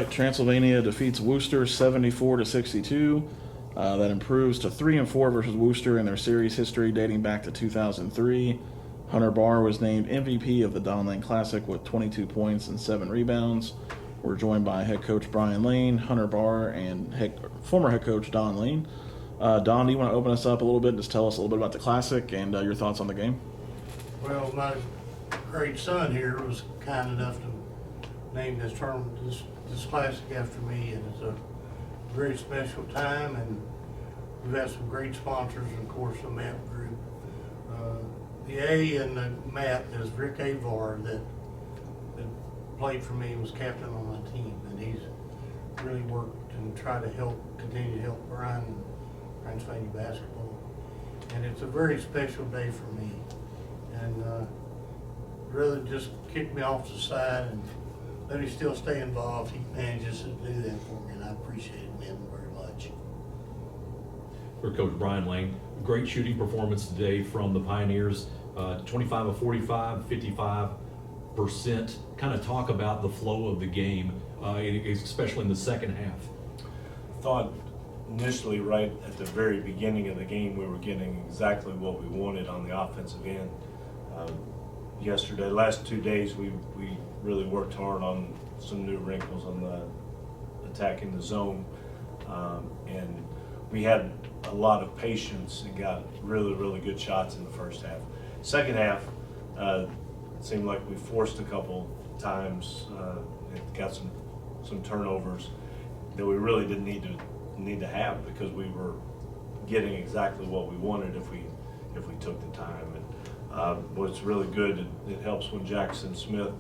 right, Transylvania defeats Wooster 74-62. That improves to 3-4 versus Wooster in their series history dating back to 2003. Hunter Barr was named MVP of the Don Lane Classic with 22 points and 7 rebounds. We're joined by head coach Brian Lane, Hunter Barr, and former head coach Don Lane. Don, do you want to open us up a little bit and just tell us a little bit about the Classic and your thoughts on the game? Well, my great son here was kind enough to name this tournament, this Classic after me, and it's a very special time, and we've had some great sponsors, and of course the MAP group. The A in the MAP is Rick Avar that played for me and was captain on my team, and he's really worked and tried to continue to help Brian and Transylvania basketball. And it's a very special day for me. And rather just kick me off the side and let me still stay involved, he manages to do that for me, and I appreciate him very much. For Coach Brian Lane, great shooting performance today from the Pioneers, 25 of 45, 55%. Kind of talk about the flow of the game, especially in the second half. I thought initially right at the very beginning of the game we were getting exactly what we wanted on the offensive end. Yesterday, last 2 days, we really worked hard on some new wrinkles on the attacking the zone, and we had a lot of patience and got really good shots in the first half. Second half, it seemed like we forced a couple times, and got some turnovers that we really didn't need to have, because we were getting exactly what we wanted if we took the time. And what's really good, it helps when Jackson Smith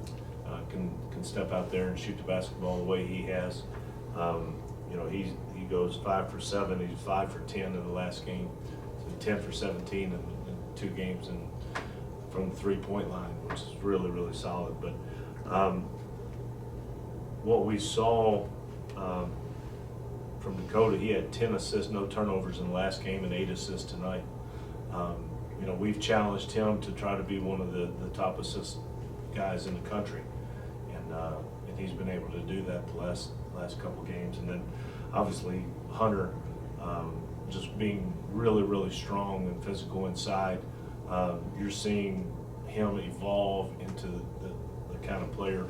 can step out there and shoot the basketball the way he has. You know, he goes 5 for 7. He's 5 for 10 in the last game, so 10 for 17 in 2 games, and from the 3-point line, which is really solid. But what we saw from Dakota, he had 10 assists, no turnovers in the last game, and 8 assists tonight. You know, we've challenged him to try to be one of the top assist guys in the country, and he's been able to do that the last couple games. And then obviously Hunter, just being really strong and physical inside. You're seeing him evolve into the kind of player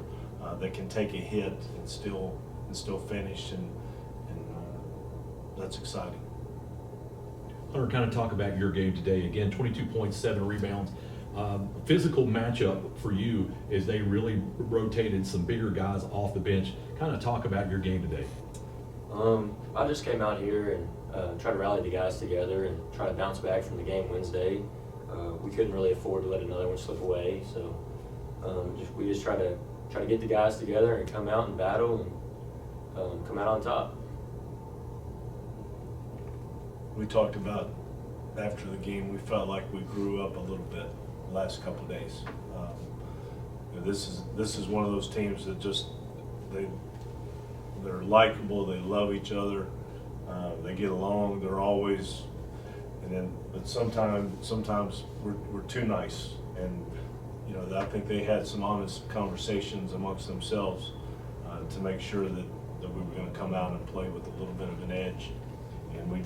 that can take a hit and still finish, and that's exciting. Hunter, kind of talk about your game today. Again, 22 points, 7 rebounds. Physical matchup for you is they really rotated some bigger guys off the bench. Kind of talk about your game today. I just came out here and tried to rally the guys together and try to bounce back from the game Wednesday. We couldn't really afford to let another one slip away, so we just try to get the guys together and come out and battle and come out on top. We talked about after the game, we felt like we grew up a little bit the last couple of days. You know, this is one of those teams that just they're likable, they love each other, they get along, they're always, but sometimes we're too nice, and you know, I think they had some honest conversations amongst themselves to make sure that we were going to come out and play with a little bit of an edge, and we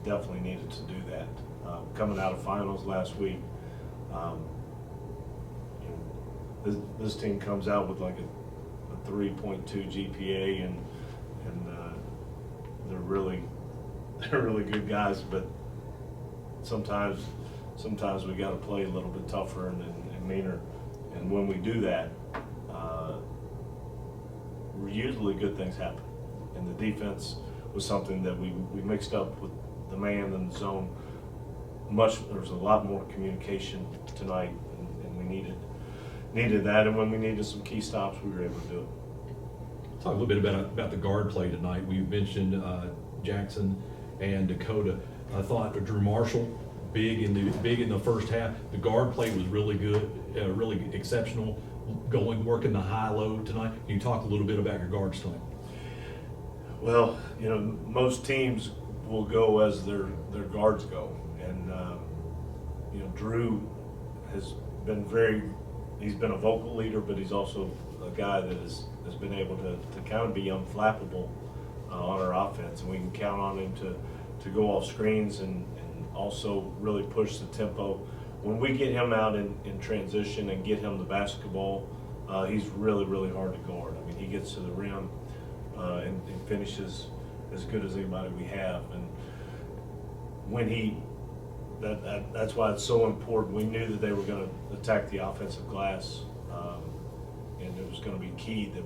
definitely needed to do that. Coming out of finals last week, you know, this team comes out with like a 3.2 GPA, and they're really good guys, but sometimes we got to play a little bit tougher and meaner, and when we do that, usually good things happen. And the defense was something that we mixed up with the man and the zone. There was a lot more communication tonight, and we needed that. And when we needed some key stops, we were able to do it. Talk a little bit about the guard play tonight. We mentioned Jackson and Dakota. I thought Drew Marshall big in the first half. The guard play was really good, really exceptional. Working the high-low tonight. Can you talk a little bit about your guards tonight? Well, you know, most teams will go as their guards go, and you know, Drew has been very he's been a vocal leader, but he's also a guy that has been able to kind of be unflappable on our offense, and we can count on him to go off screens and also really push the tempo. When we get him out in transition and get him the basketball, he's really, really hard to guard. I mean, he gets to the rim and finishes as good as anybody we have. And when that's why it's so important. We knew that they were going to attack the offensive glass, and it was going to be key that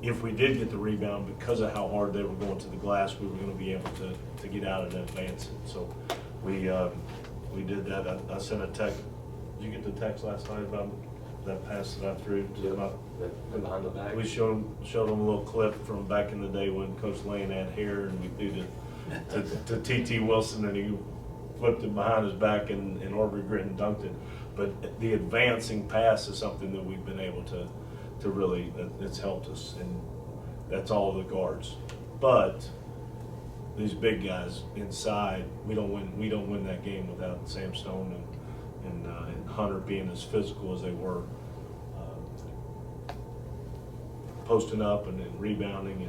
if we did get the rebound, because of how hard they were going to the glass, we were going to be able to get out and advance it. So we did that. I sent a text. Did you get the text last night about that pass that I threw to them? The behind the back. We showed them a little clip from back in the day when Coach Lane had hair, and we threw to T.T. Wilson, and he flipped it behind his back, and Aubrey Gritton dunked it. But the advancing pass is something that we've been able to really, it's helped us, and that's all the guards. But these big guys inside, we don't win that game without Sam Stone and Hunter being as physical as they were, posting up and rebounding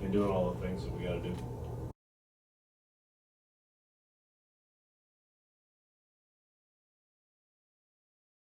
and doing all the things that we got to do.